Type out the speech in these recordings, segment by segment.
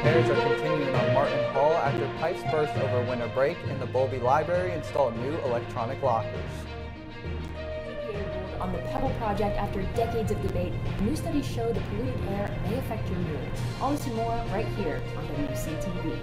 repairs are continuing on Martin Hall after pipes burst over winter break and the Bowlby Library installed new electronic lockers. On the Pebble project, after decades of debate, new studies show the polluted air may affect your mood. All this and more right here on WCTV.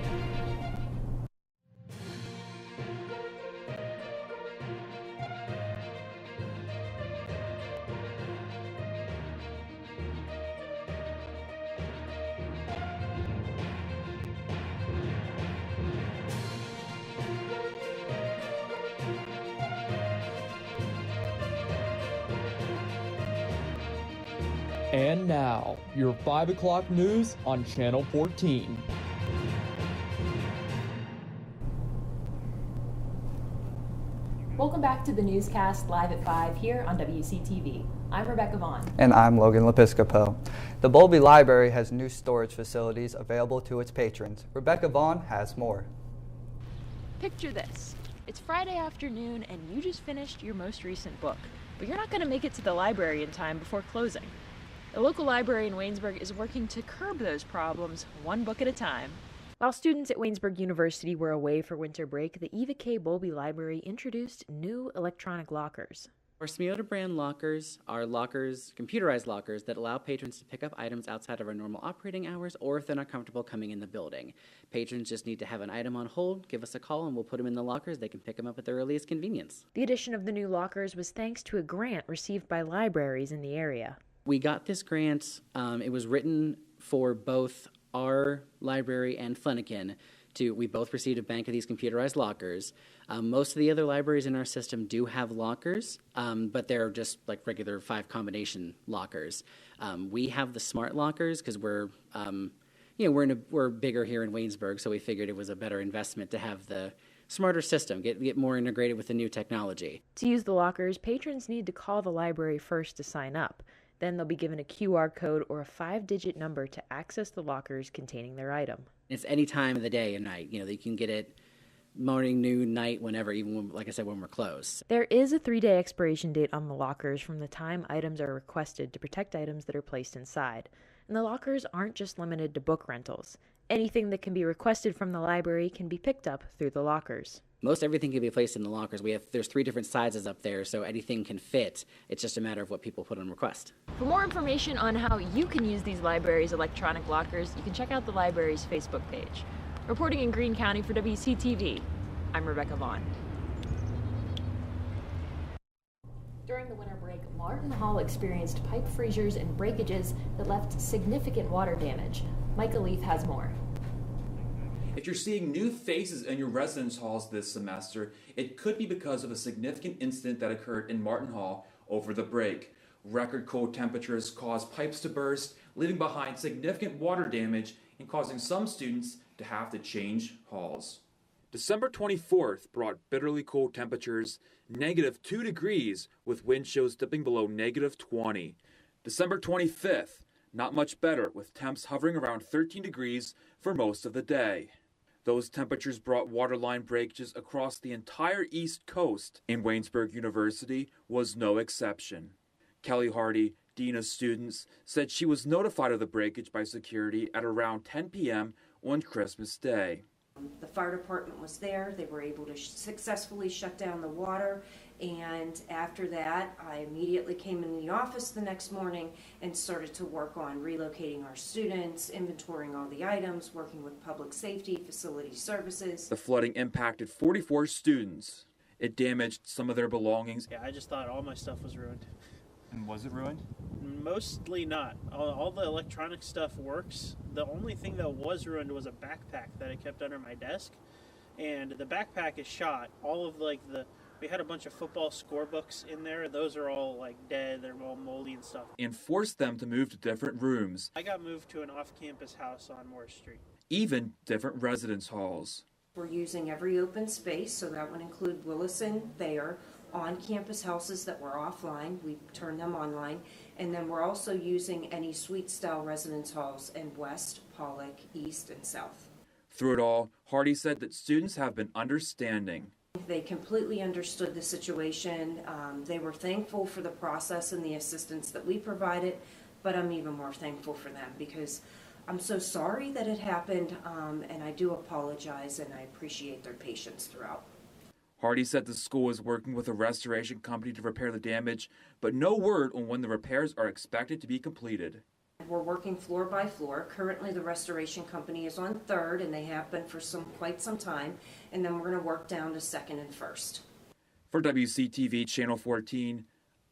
And now, your 5 o'clock news on Channel 14. Welcome back to the Newscast live at 5 here on WCTV. I'm Rebecca Vaughn. And I'm Logan Lepiscopo. The Bowlby Library has new storage facilities available to its patrons. Rebecca Vaughn has more. Picture this. It's Friday afternoon and you just finished your most recent book, but you're not going to make it to the library in time before closing. The local library in Waynesburg is working to curb those problems one book at a time. While students at Waynesburg University were away for winter break, the Eva K. Bowlby Library introduced new electronic lockers. Our Smeota brand lockers are lockers, computerized lockers, that allow patrons to pick up items outside of our normal operating hours or if they're not comfortable coming in the building. Patrons just need to have an item on hold, give us a call, and we'll put them in the lockers. They can pick them up at their earliest convenience. The addition of the new lockers was thanks to a grant received by libraries in the area. We got this grant. It was written for both our library and Flanagan. We both received a bank of these computerized lockers. Most of the other libraries in our system do have lockers, but they're just like regular 5 combination lockers. We have the smart lockers because we're bigger here in Waynesburg, so we figured it was a better investment to have the smarter system, get more integrated with the new technology. To use the lockers, patrons need to call the library first to sign up. Then they'll be given a QR code or a 5-digit number to access the lockers containing their item. It's any time of the day and night. You can get it morning, noon, night, whenever, even when, like I said, when we're closed. There is a 3-day expiration date on the lockers from the time items are requested to protect items that are placed inside. And the lockers aren't just limited to book rentals. Anything that can be requested from the library can be picked up through the lockers. Most everything can be placed in the lockers. There's 3 different sizes up there, so anything can fit. It's just a matter of what people put on request. For more information on how you can use these libraries' electronic lockers, you can check out the library's Facebook page. Reporting in Greene County for WCTV, I'm Rebecca Vaughn. During the winter break, Martin Hall experienced pipe freezers and breakages that left significant water damage. Micah Leaf has more. If you're seeing new faces in your residence halls this semester, it could be because of a significant incident that occurred in Martin Hall over the break. Record cold temperatures caused pipes to burst, leaving behind significant water damage and causing some students to have to change halls. December 24th brought bitterly cold temperatures, -2 degrees, with wind chills dipping below -20. December 25th, not much better, with temps hovering around 13 degrees for most of the day. Those temperatures brought waterline breakages across the entire East Coast, and Waynesburg University was no exception. Kelly Hardy, dean of students, said she was notified of the breakage by security at around 10 p.m. on Christmas Day. The fire department was there. They were able to successfully shut down the water, and after that I immediately came in the office the next morning and started to work on relocating our students, inventorying all the items, working with public safety, facility services. The flooding impacted 44 students. It damaged some of their belongings. Yeah, I just thought all my stuff was ruined. And was it ruined? Mostly not. All the electronic stuff works. The only thing that was ruined was a backpack that I kept under my desk. And the backpack is shot. All of we had a bunch of football scorebooks in there. Those are all dead. They're all moldy and stuff. And forced them to move to different rooms. I got moved to an off-campus house on Moore Street. Even different residence halls. We're using every open space, so that would include Willison, Thayer, on-campus houses that were offline. We turned them online. And then we're also using any suite-style residence halls in West, Pollock, East, and South. Through it all, Hardy said that students have been understanding. They completely understood the situation. They were thankful for the process and the assistance that we provided, but I'm even more thankful for them because I'm so sorry that it happened, and I do apologize, and I appreciate their patience throughout. Hardy said the school is working with a restoration company to repair the damage, but no word on when the repairs are expected to be completed. We're working floor by floor. Currently, the restoration company is on 3rd, and they have been for quite some time, and then we're going to work down to 2nd and 1st. For WCTV Channel 14,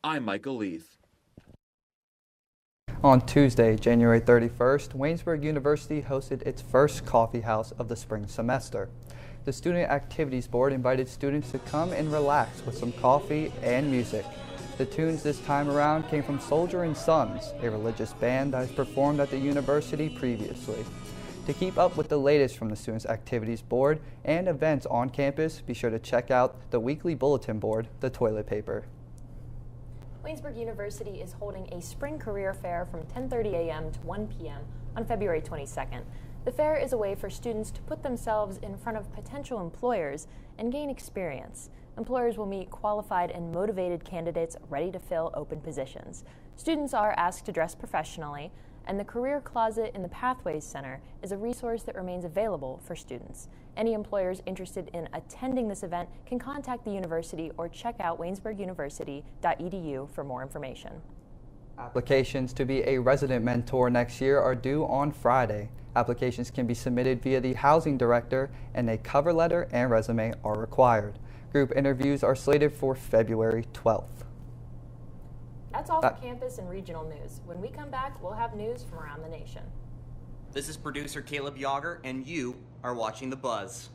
I'm Michael Leith. On Tuesday, January 31st, Waynesburg University hosted its first coffee house of the spring semester. The Student Activities Board invited students to come and relax with some coffee and music. The tunes this time around came from Soldier and Sons, a religious band that has performed at the university previously. To keep up with the latest from the Students Activities Board and events on campus, be sure to check out the weekly bulletin board, The Toilet Paper. Waynesburg University is holding a spring career fair from 10:30 a.m. to 1 p.m. on February 22nd. The fair is a way for students to put themselves in front of potential employers and gain experience. Employers will meet qualified and motivated candidates ready to fill open positions. Students are asked to dress professionally, and the Career Closet in the Pathways Center is a resource that remains available for students. Any employers interested in attending this event can contact the university or check out waynesburguniversity.edu for more information. Applications to be a resident mentor next year are due on Friday. Applications can be submitted via the housing director, and a cover letter and resume are required. Group interviews are slated for February 12th. That's all for campus and regional news. When we come back, we'll have news from around the nation. This is producer Caleb Yager, and you are watching The Buzz.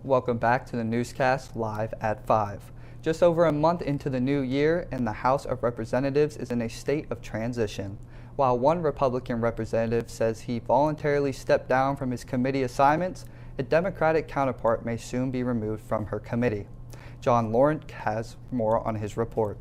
Welcome back to the newscast live at 5. Just over a month into the new year, and the House of Representatives is in a state of transition. While one Republican representative says he voluntarily stepped down from his committee assignments, a Democratic counterpart may soon be removed from her committee. John Laurent has more on his report.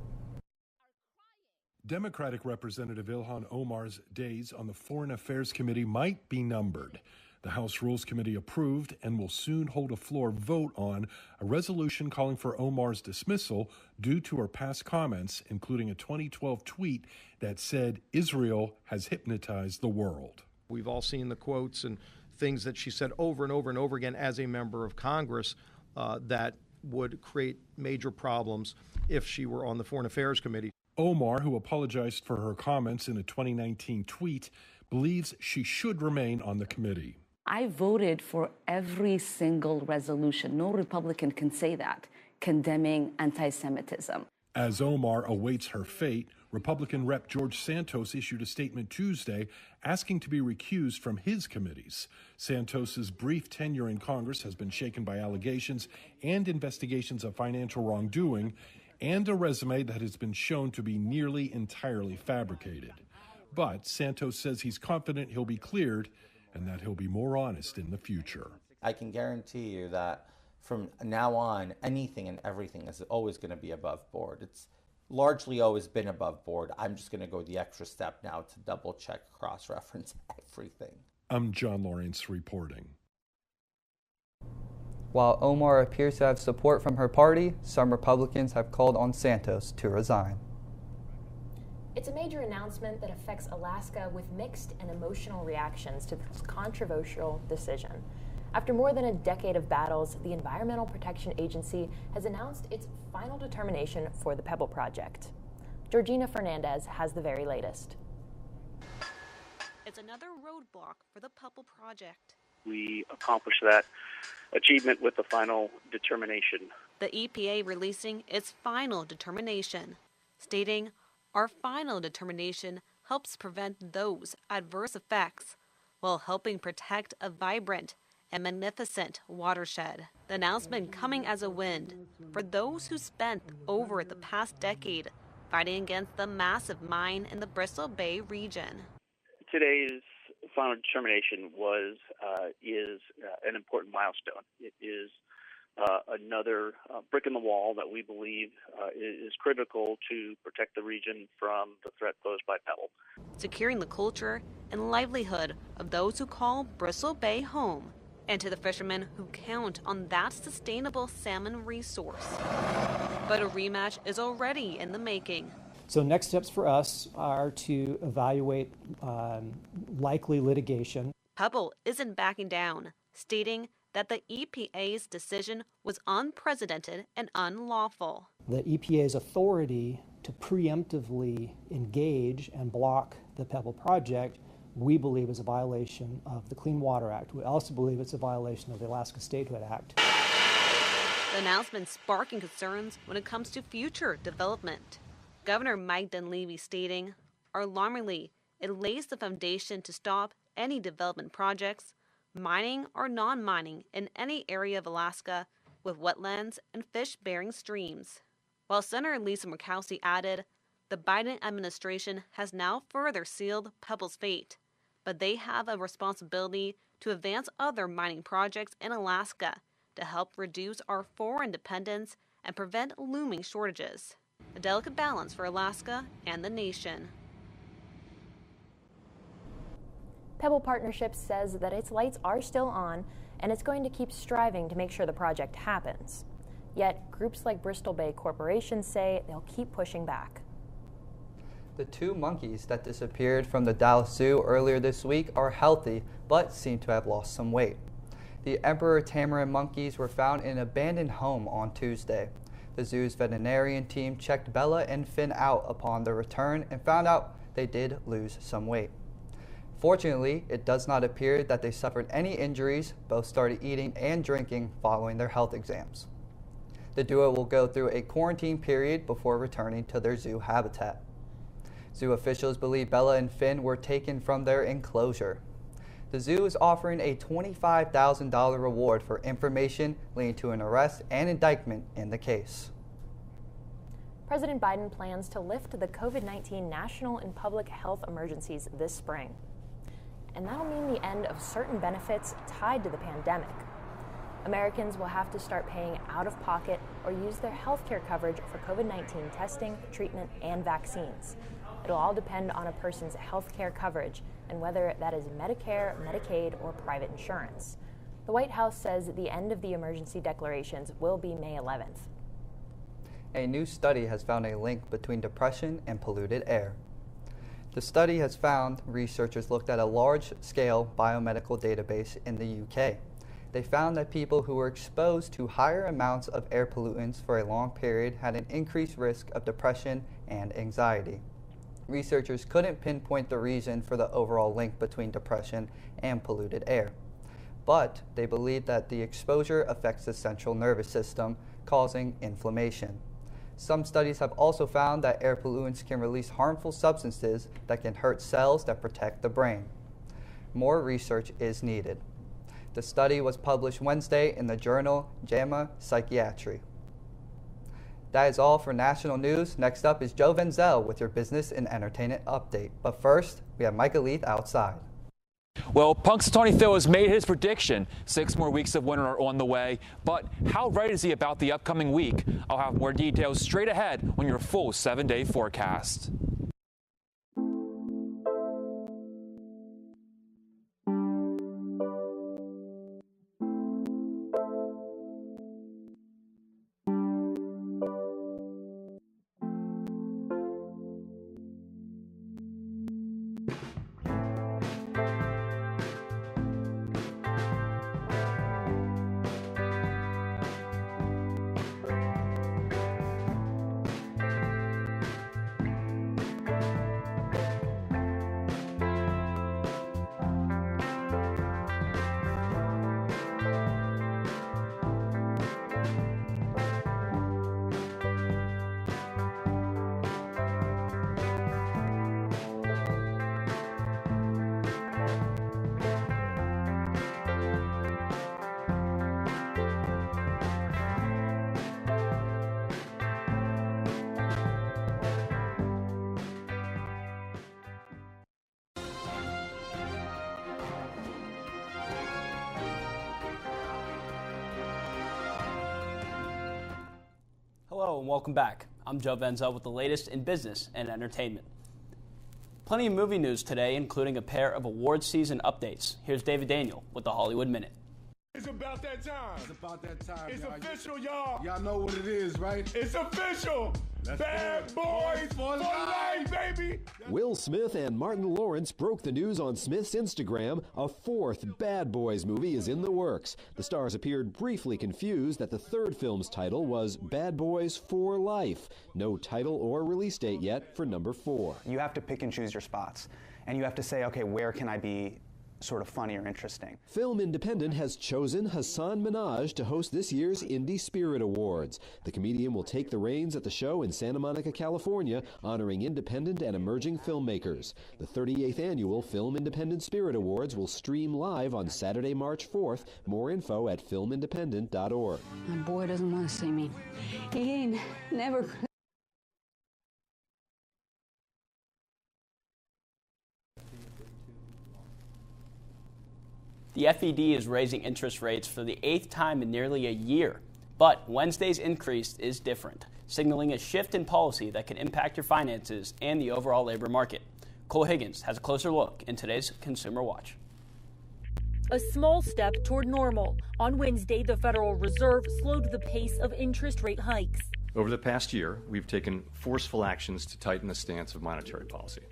Democratic Representative Ilhan Omar's days on the Foreign Affairs Committee might be numbered. The House Rules Committee approved and will soon hold a floor vote on a resolution calling for Omar's dismissal due to her past comments, including a 2012 tweet that said Israel has hypnotized the world. We've all seen the quotes and things that she said over and over and over again as a member of Congress that would create major problems if she were on the Foreign Affairs Committee. Omar, who apologized for her comments in a 2019 tweet, believes she should remain on the committee. I voted for every single resolution. No Republican can say that, condemning anti-Semitism. As Omar awaits her fate, Republican Rep. George Santos issued a statement Tuesday asking to be recused from his committees. Santos's brief tenure in Congress has been shaken by allegations and investigations of financial wrongdoing and a resume that has been shown to be nearly entirely fabricated. But Santos says he's confident he'll be cleared and that he'll be more honest in the future. I can guarantee you that from now on, anything and everything is always going to be above board. It's largely always been above board. I'm just going to go the extra step now to double check, cross-reference everything. I'm John Lawrence reporting. While Omar appears to have support from her party, some Republicans have called on Santos to resign. It's a major announcement that affects Alaska with mixed and emotional reactions to this controversial decision. After more than a decade of battles, the Environmental Protection Agency has announced its final determination for the Pebble Project. Georgina Fernandez has the very latest. It's another roadblock for the Pebble Project. We accomplished that achievement with the final determination. The EPA releasing its final determination, stating, "Our final determination helps prevent those adverse effects while helping protect a vibrant and magnificent watershed. The announcement coming as a win for those who spent over the past decade fighting against the massive mine in the Bristol Bay region. Today's final determination is an important milestone. It is another brick in the wall that we believe is critical to protect the region from the threat posed by Pebble. Securing the culture and livelihood of those who call Bristol Bay home, and to the fishermen who count on that sustainable salmon resource. But a rematch is already in the making. So next steps for us are to evaluate likely litigation. Pebble isn't backing down, stating that the EPA's decision was unprecedented and unlawful. The EPA's authority to preemptively engage and block the Pebble project, we believe is a violation of the Clean Water Act. We also believe it's a violation of the Alaska Statehood Act. The announcement sparking concerns when it comes to future development. Governor Mike Dunleavy stating, alarmingly, it lays the foundation to stop any development projects, mining or non-mining in any area of Alaska with wetlands and fish-bearing streams. While Senator Lisa Murkowski added, the Biden administration has now further sealed Pebble's fate, but they have a responsibility to advance other mining projects in Alaska to help reduce our foreign dependence and prevent looming shortages. A delicate balance for Alaska and the nation. Pebble Partnership says that its lights are still on, and it's going to keep striving to make sure the project happens. Yet, groups like Bristol Bay Corporation say they'll keep pushing back. The 2 monkeys that disappeared from the Dallas Zoo earlier this week are healthy, but seem to have lost some weight. The Emperor tamarin monkeys were found in an abandoned home on Tuesday. The zoo's veterinarian team checked Bella and Finn out upon their return and found out they did lose some weight. Fortunately, it does not appear that they suffered any injuries. Both started eating and drinking following their health exams. The duo will go through a quarantine period before returning to their zoo habitat. Zoo officials believe Bella and Finn were taken from their enclosure. The zoo is offering a $25,000 reward for information leading to an arrest and indictment in the case. President Biden plans to lift the COVID-19 national and public health emergencies this spring. And that'll mean the end of certain benefits tied to the pandemic. Americans will have to start paying out of pocket or use their health care coverage for COVID-19 testing, treatment, and vaccines. It'll all depend on a person's health care coverage and whether that is Medicare, Medicaid, or private insurance. The White House says the end of the emergency declarations will be May 11th. A new study has found a link between depression and polluted air. The study has found researchers looked at a large-scale biomedical database in the UK. They found that people who were exposed to higher amounts of air pollutants for a long period had an increased risk of depression and anxiety. Researchers couldn't pinpoint the reason for the overall link between depression and polluted air, but they believe that the exposure affects the central nervous system, causing inflammation. Some studies have also found that air pollutants can release harmful substances that can hurt cells that protect the brain. More research is needed. The study was published Wednesday in the journal JAMA Psychiatry. That is all for national news. Next up is Joe Venzel with your business and entertainment update. But first, we have Micah Leith outside. Well, Punxsutawney Phil has made his prediction. 6 more weeks of winter are on the way. But how right is he about the upcoming week? I'll have more details straight ahead on your full 7-day forecast. Hello and welcome back. I'm Joe Venza with the latest in business and entertainment. Plenty of movie news today, including a pair of awards season updates. Here's David Daniel with the Hollywood Minute. It's about that time. It's about that time. It's official, y'all. Y'all know what it is, right? It's official. Bad boys for life, baby. Will Smith and Martin Lawrence broke the news on Smith's Instagram. A fourth Bad Boys movie is in the works. The stars appeared briefly confused that the third film's title was Bad Boys for Life. No title or release date yet for number 4. You have to pick and choose your spots. And you have to say, okay, where can I be sort of funny or interesting? Film Independent has chosen Hassan Minhaj to host this year's Indie Spirit Awards. The comedian will take the reins at the show in Santa Monica, California, honoring independent and emerging filmmakers. The 38th annual Film Independent Spirit Awards will stream live on Saturday, March 4th. More info at filmindependent.org. My boy doesn't want to see me. He ain't never... The FED is raising interest rates for the 8th time in nearly a year. But Wednesday's increase is different, signaling a shift in policy that could impact your finances and the overall labor market. Cole Higgins has a closer look in today's Consumer Watch. A small step toward normal. On Wednesday, the Federal Reserve slowed the pace of interest rate hikes. Over the past year, we've taken forceful actions to tighten the stance of monetary policy.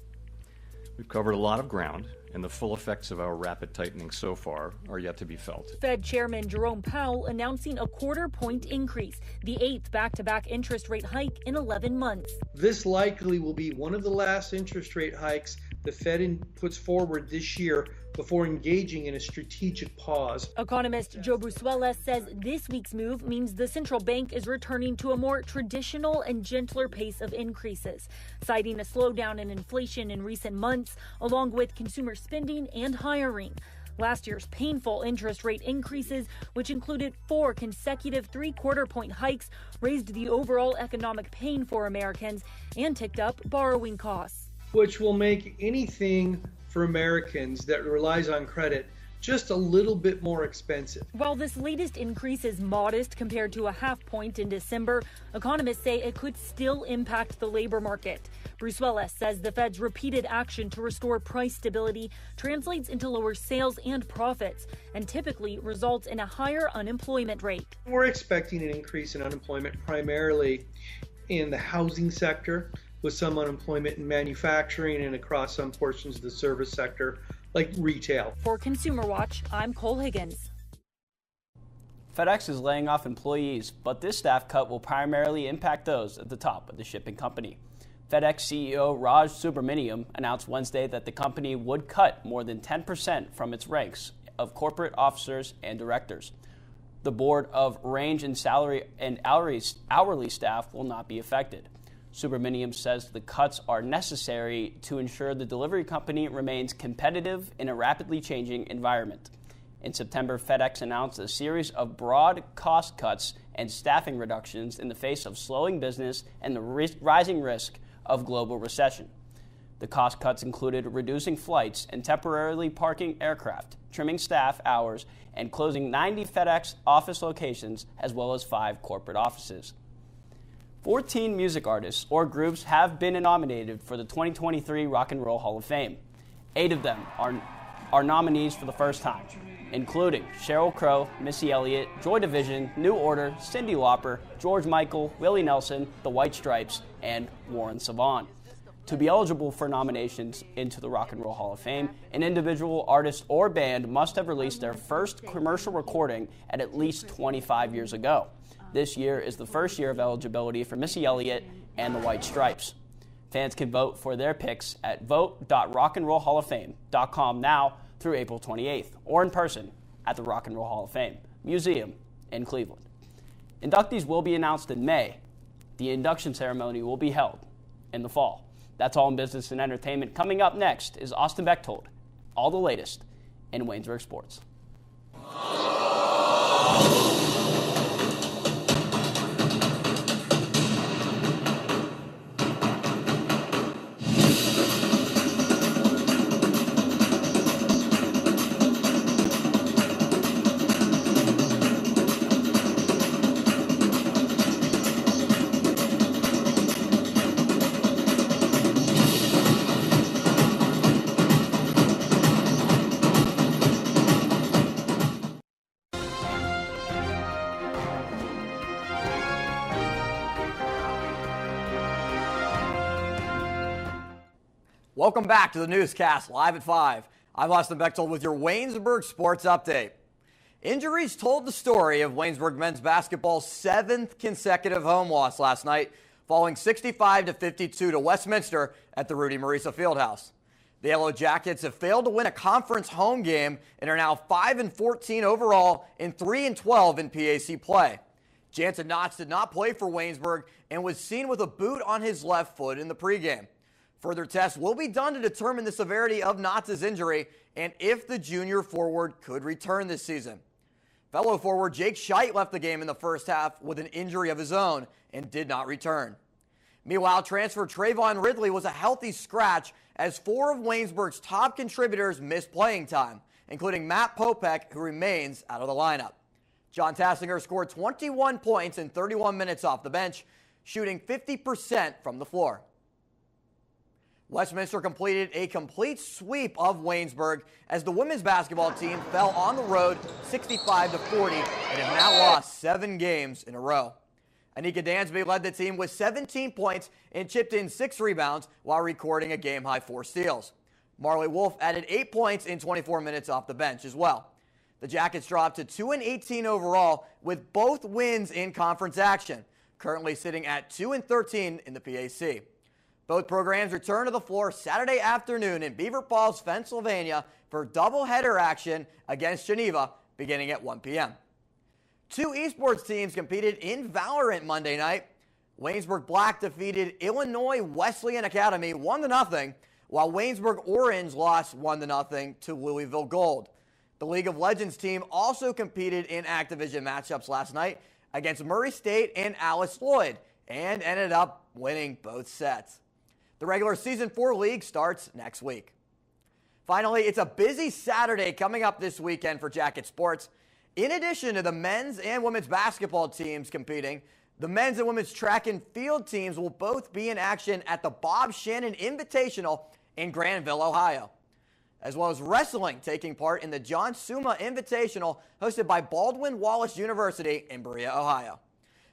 We've covered a lot of ground, and the full effects of our rapid tightening so far are yet to be felt. Fed Chairman Jerome Powell announcing a quarter-point increase, the 8th back-to-back interest rate hike in 11 months. This likely will be one of the last interest rate hikes the Fed puts forward this year before engaging in a strategic pause. Economist Joe Brusuela says this week's move means the central bank is returning to a more traditional and gentler pace of increases, citing a slowdown in inflation in recent months, along with consumer spending and hiring. Last year's painful interest rate increases, which included 4 consecutive 3/4-point hikes, raised the overall economic pain for Americans and ticked up borrowing costs. Which will make anything for Americans that relies on credit just a little bit more expensive. While this latest increase is modest compared to a half point in December, economists say it could still impact the labor market. Brusuela says the Fed's repeated action to restore price stability translates into lower sales and profits and typically results in a higher unemployment rate. We're expecting an increase in unemployment primarily in the housing sector, with some unemployment in manufacturing and across some portions of the service sector, like retail. For Consumer Watch, I'm Cole Higgins. FedEx is laying off employees, but this staff cut will primarily impact those at the top of the shipping company. FedEx CEO Raj Subramaniam announced Wednesday that the company would cut more than 10% from its ranks of corporate officers and directors. The board of range and salary and hourly staff will not be affected. Subramaniam says the cuts are necessary to ensure the delivery company remains competitive in a rapidly changing environment. In September, FedEx announced a series of broad cost cuts and staffing reductions in the face of slowing business and the rising risk of global recession. The cost cuts included reducing flights and temporarily parking aircraft, trimming staff hours, and closing 90 FedEx office locations as well as 5 corporate offices. 14 music artists or groups have been nominated for the 2023 Rock and Roll Hall of Fame. 8 of them are nominees for the first time, including Sheryl Crow, Missy Elliott, Joy Division, New Order, Cyndi Lauper, George Michael, Willie Nelson, The White Stripes, and Warren Zevon. To be eligible for nominations into the Rock and Roll Hall of Fame, an individual, artist, or band must have released their first commercial recording at least 25 years ago. This year is the first year of eligibility for Missy Elliott and the White Stripes. Fans can vote for their picks at vote.rockandrollhalloffame.com now through April 28th, or in person at the Rock and Roll Hall of Fame Museum in Cleveland. Inductees will be announced in May. The induction ceremony will be held in the fall. That's all in business and entertainment. Coming up next is Austin Bechtold, all the latest in Waynesburg sports. Welcome back to the Newscast, live at 5. I'm Austin Bechtold with your Waynesburg Sports Update. Injuries told the story of Waynesburg men's basketball's 7th consecutive home loss last night, falling 65-52 to Westminster at the Rudy Marisa Fieldhouse. The Yellow Jackets have failed to win a conference home game and are now 5-14 overall and 3-12 in PAC play. Jansen Knotts did not play for Waynesburg and was seen with a boot on his left foot in the pregame. Further tests will be done to determine the severity of Knotts' injury and if the junior forward could return this season. Fellow forward Jake Scheidt left the game in the first half with an injury of his own and did not return. Meanwhile, transfer Trayvon Ridley was a healthy scratch as 4 of Waynesburg's top contributors missed playing time, including Matt Popek, who remains out of the lineup. John Tassinger scored 21 points in 31 minutes off the bench, shooting 50% from the floor. Westminster completed a complete sweep of Waynesburg as the women's basketball team fell on the road 65-40 and have now lost 7 games in a row. Anika Dansby led the team with 17 points and chipped in 6 rebounds while recording a game-high 4 steals. Marley Wolf added 8 points in 24 minutes off the bench as well. The Jackets dropped to 2-18 overall with both wins in conference action, currently sitting at 2-13 in the PAC. Both programs return to the floor Saturday afternoon in Beaver Falls, Pennsylvania for doubleheader action against Geneva beginning at 1 p.m. 2 esports teams competed in Valorant Monday night. Waynesburg Black defeated Illinois Wesleyan Academy 1-0, while Waynesburg Orange lost 1-0 to Louisville Gold. The League of Legends team also competed in Activision matchups last night against Murray State and Alice Lloyd and ended up winning both sets. The regular Season 4 league starts next week. Finally, it's a busy Saturday coming up this weekend for Jacket Sports. In addition to the men's and women's basketball teams competing, the men's and women's track and field teams will both be in action at the Bob Shannon Invitational in Granville, Ohio, as well as wrestling taking part in the John Suma Invitational hosted by Baldwin Wallace University in Berea, Ohio.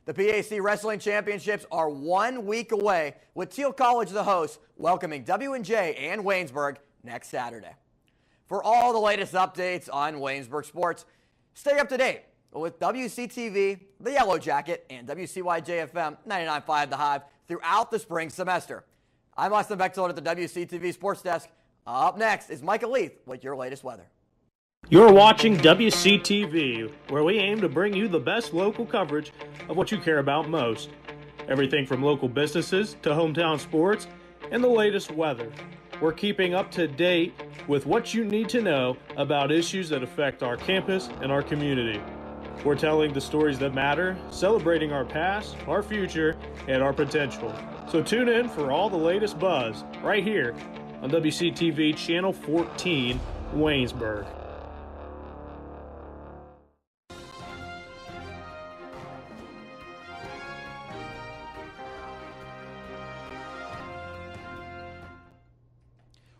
The PAC Wrestling Championships are 1 week away, with Teal College the host, welcoming W&J and Waynesburg next Saturday. For all the latest updates on Waynesburg sports, stay up to date with WCTV, the Yellow Jacket, and WCYJ-FM 99.5 The Hive throughout the spring semester. I'm Austin Bechtold at the WCTV Sports Desk. Up next is Micah Leith with your latest weather. You're watching WCTV, where we aim to bring you the best local coverage of what you care about most. Everything from local businesses to hometown sports and the latest weather. We're keeping up to date with what you need to know about issues that affect our campus and our community. We're telling the stories that matter, celebrating our past, our future, and our potential. So tune in for all the latest buzz right here on WCTV Channel 14, Waynesburg.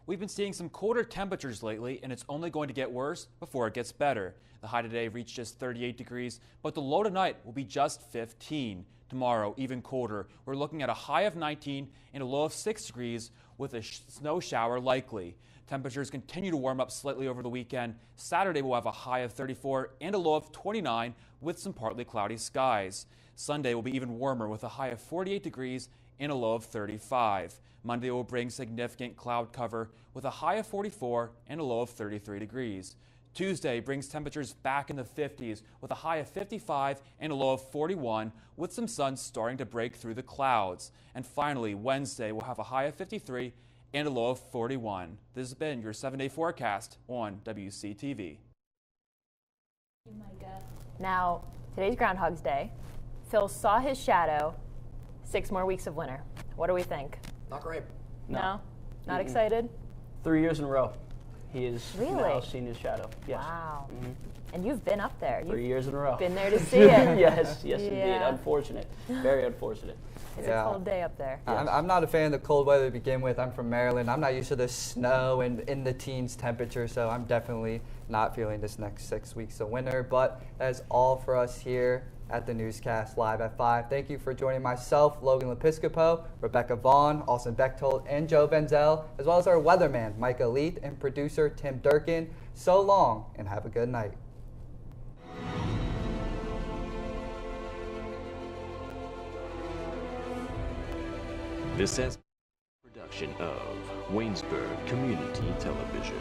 We've been seeing some colder temperatures lately, and it's only going to get worse before it gets better. The high today reached just 38 degrees, but the low tonight will be just 15. Tomorrow, even colder. We're looking at a high of 19 and a low of 6 degrees with a snow shower likely. Temperatures continue to warm up slightly over the weekend. Saturday we'll have a high of 34 and a low of 29 with some partly cloudy skies. Sunday will be even warmer with a high of 48 degrees and a low of 35. Monday will bring significant cloud cover with a high of 44 and a low of 33 degrees. Tuesday brings temperatures back in the 50s with a high of 55 and a low of 41 with some sun starting to break through the clouds. And finally, Wednesday will have a high of 53 and a low of 41. This has been your 7-day forecast on WCTV. Now, today's Groundhog's Day. Phil saw his shadow. 6 more weeks of winter. What do we think? Not great. No? Not excited? 3 years in a row. He has Really? now seen his shadow. Yes. Wow. And you've been up there. 3 years in a row. Been there to see it. Yes, indeed. Yeah. Unfortunate. Very unfortunate. It's a cold day up there. I'm not a fan of the cold weather to begin with. I'm from Maryland. I'm not used to the snow and in the teens temperature, so I'm definitely not feeling this next 6 weeks of winter. But that is all for us here at the Newscast live at 5. Thank you for joining myself, Logan Lepiscopo, Rebecca Vaughn, Austin Bechtold, and Joe Venzel, as well as our weatherman, Micah Leith, and producer, Tim Durkin. So long, and have a good night. This has been a production of Waynesburg Community Television.